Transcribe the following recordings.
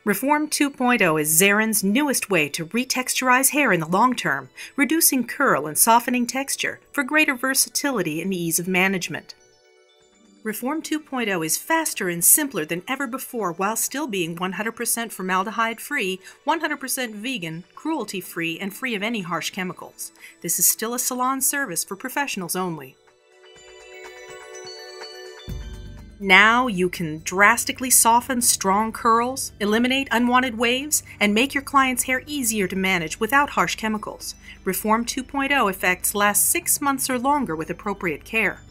Reform 2.0 is Zerran's newest way to retexturize hair in the long term, reducing curl and softening texture for greater versatility and ease of management. Reform 2.0 is faster and simpler than ever before while still being 100% formaldehyde-free, 100% vegan, cruelty-free, and free of any harsh chemicals. This is still a salon service for professionals only. Now you can drastically soften strong curls, eliminate unwanted waves, and make your client's hair easier to manage without harsh chemicals. Reform 2.0 effects last 6 months or longer with appropriate care.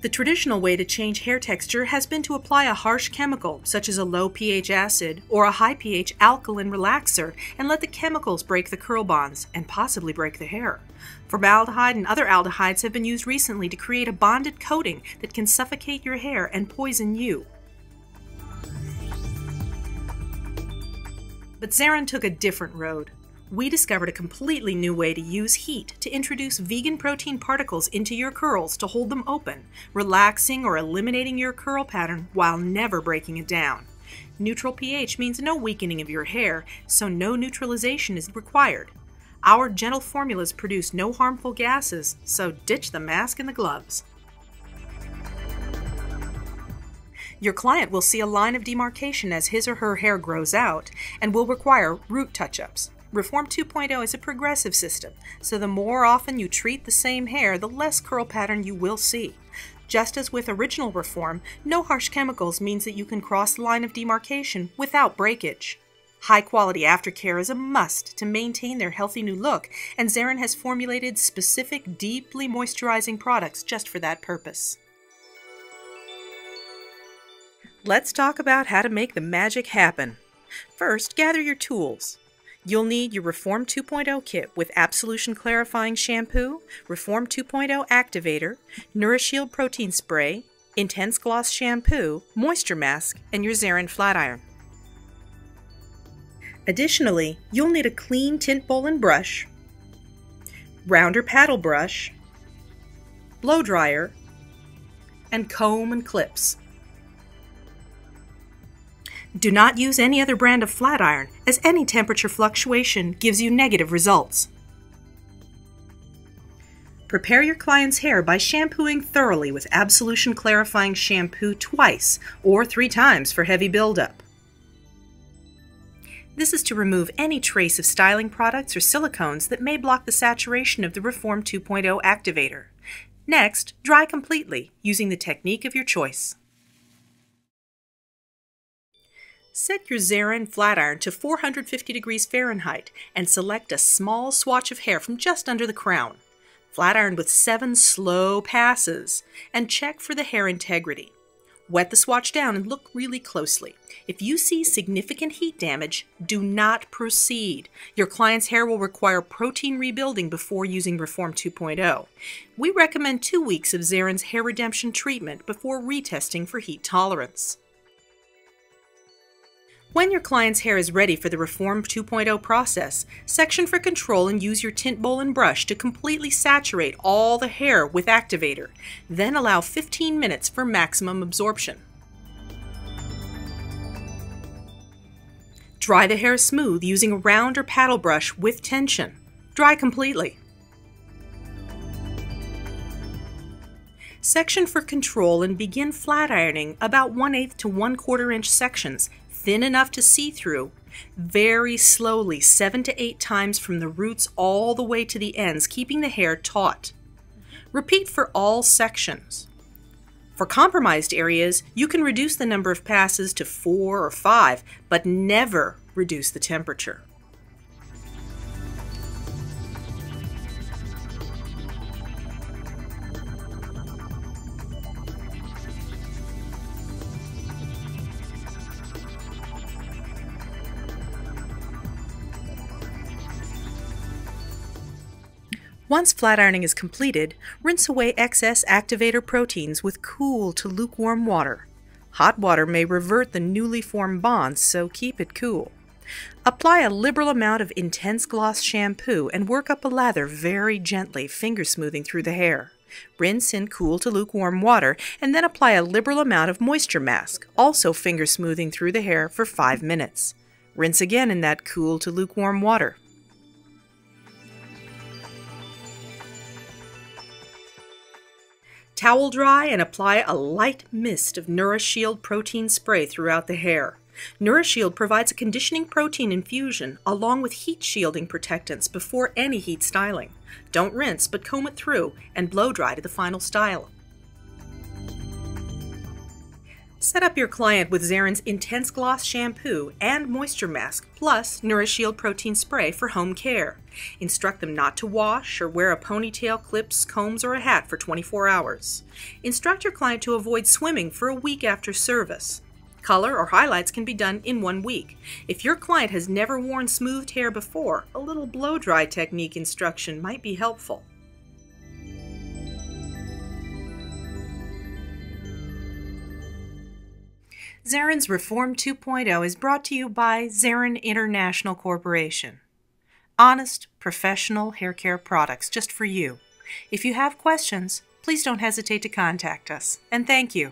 The traditional way to change hair texture has been to apply a harsh chemical, such as a low pH acid or a high pH alkaline relaxer, and let the chemicals break the curl bonds and possibly break the hair. Formaldehyde and other aldehydes have been used recently to create a bonded coating that can suffocate your hair and poison you. But Zerran took a different road. We discovered a completely new way to use heat to introduce vegan protein particles into your curls to hold them open, relaxing or eliminating your curl pattern while never breaking it down. Neutral pH means no weakening of your hair, so no neutralization is required. Our gentle formulas produce no harmful gases, so ditch the mask and the gloves. Your client will see a line of demarcation as his or her hair grows out and will require root touch-ups. Reform 2.0 is a progressive system, so the more often you treat the same hair, the less curl pattern you will see. Just as with original Reform, no harsh chemicals means that you can cross the line of demarcation without breakage. High-quality aftercare is a must to maintain their healthy new look, and Zerran has formulated specific, deeply moisturizing products just for that purpose. Let's talk about how to make the magic happen. First, gather your tools. You'll need your Reform 2.0 kit with Absolution Clarifying Shampoo, Reform 2.0 Activator, NourishShield Protein Spray, Intense Gloss Shampoo, Moisture Mask, and your Zerran Flat Iron. Additionally, you'll need a clean tint bowl and brush, rounder paddle brush, blow dryer, and comb and clips. Do not use any other brand of flat iron, as any temperature fluctuation gives you negative results. Prepare your client's hair by shampooing thoroughly with Absolution Clarifying Shampoo twice or 3 times for heavy buildup. This is to remove any trace of styling products or silicones that may block the saturation of the Reform 2.0 activator. Next, dry completely using the technique of your choice. Set your Zerran flat iron to 450 degrees Fahrenheit and select a small swatch of hair from just under the crown. Flat iron with 7 slow passes and check for the hair integrity. Wet the swatch down and look really closely. If you see significant heat damage, do not proceed. Your client's hair will require protein rebuilding before using Reform 2.0. We recommend 2 weeks of Zerran's hair redemption treatment before retesting for heat tolerance. When your client's hair is ready for the Reform 2.0 process, section for control and use your tint bowl and brush to completely saturate all the hair with activator. Then allow 15 minutes for maximum absorption. Dry the hair smooth using a round or paddle brush with tension. Dry completely. Section for control and begin flat ironing about 1/8 to 1/4 inch sections, thin enough to see through, very slowly 7 to 8 times from the roots all the way to the ends, keeping the hair taut. Repeat for all sections. For compromised areas, you can reduce the number of passes to 4 or 5, but never reduce the temperature. Once flat ironing is completed, rinse away excess activator proteins with cool to lukewarm water. Hot water may revert the newly formed bonds, so keep it cool. Apply a liberal amount of Intense Gloss shampoo and work up a lather very gently, finger smoothing through the hair. Rinse in cool to lukewarm water and then apply a liberal amount of moisture mask, also finger smoothing through the hair for 5 minutes. Rinse again in that cool to lukewarm water. Towel dry and apply a light mist of NourishShield protein spray throughout the hair. NourishShield provides a conditioning protein infusion along with heat shielding protectants before any heat styling. Don't rinse, but comb it through and blow dry to the final style. Set up your client with Zerran's Intense Gloss Shampoo and Moisture Mask, plus NourishShield Protein Spray for home care. Instruct them not to wash or wear a ponytail, clips, combs, or a hat for 24 hours. Instruct your client to avoid swimming for a week after service. Color or highlights can be done in 1 week. If your client has never worn smoothed hair before, a little blow-dry technique instruction might be helpful. Zerran's Reform 2.0 is brought to you by Zerran International Corporation. Honest, professional hair care products just for you. If you have questions, please don't hesitate to contact us. And thank you.